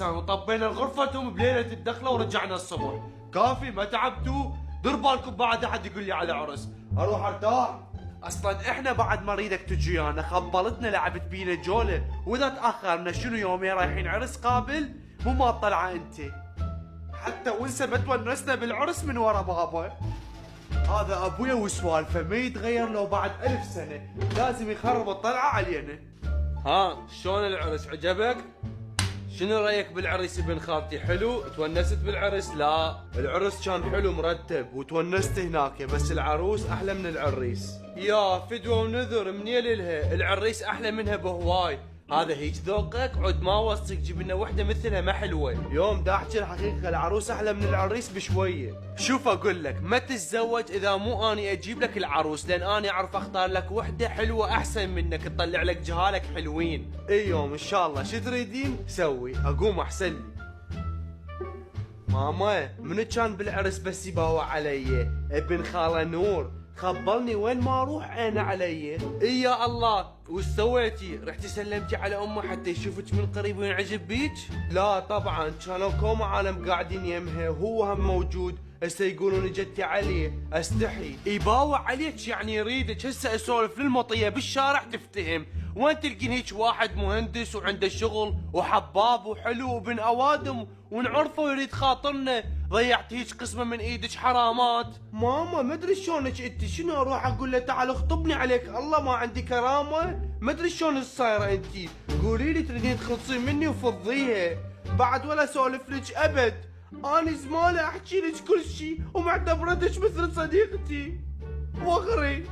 وطبينا غرفتهم بليلة الدخلة ورجعنا الصبح. كافي؟ ما تعبتوا؟ دير بالكم بعد احد يقول لي على عرس، اروح ارتاح. اصلا احنا بعد ما نريدك تجيانا خبلتنا لعبت بينا جولة، واذا تاخرنا شنو يومين رايحين عرس قابل؟ مو ما طلعه انت. حتى وانسى ما تونسنا بالعرس من ورا بابا. هذا ابويا وسوالفه ما يتغير لو بعد 1000 سنة، لازم يخرب الطلعة علينا. ها شلون العرس عجبك؟ شنو رايك بالعريس ابن خالتي؟ حلو؟ تونست بالعرس؟ لا العرس كان حلو مرتب وتونست هناك، بس العروس احلى من العريس. يا فدوة ونذر منيل الها، العريس احلى منها بهواي. هذا هيك ذوقك؟ عد ما وصيك جيب لنا وحده مثلها ما حلوه. يوم دا احكي الحقيقه العروس احلى من العريس بشويه. شوف اقول لك ما تتزوج اذا مو اني اجيب لك العروس، لان اني اعرف اختار لك وحده حلوه احسن منك تطلع لك جهالك حلوين. اي يوم ان شاء الله شو تريدين سوي، اقوم احسن لي. ماما من كان بالعرس بس يباوع علي؟ ابن خاله نور، خبرني وين ما اروح عينه علي. اي يا الله، وش سويتي؟ رحتي سلمتي على امه حتى يشوفك من قريب وينعجب بيك؟ لا طبعا، كانوا كوم عالم قاعدين يمها، هو هم موجود. هسه يقولون جدتي عليه، استحي. يباوع عليك يعني يريدك. هسه اسولف للمطيه بالشارع تفتهم. وين تلقين هيك واحد مهندس وعنده شغل وحباب وحلو وبن اوادم ونعرفه ويريد خاطرنا، ضيعت هيك قسمه من ايدك حرامات. ماما ما ادري شلونك انت، شنو اروح اقول له تعال اخطبني عليك الله ما عندي كرامه؟ ما ادري شلون صايره انت. قولي لي تريدين تخلصين مني وفضيها، بعد ولا اسولف لك ابد. اني زمانه احكي لك كل شيء ومعتبرتك مثل صديقتي. وغري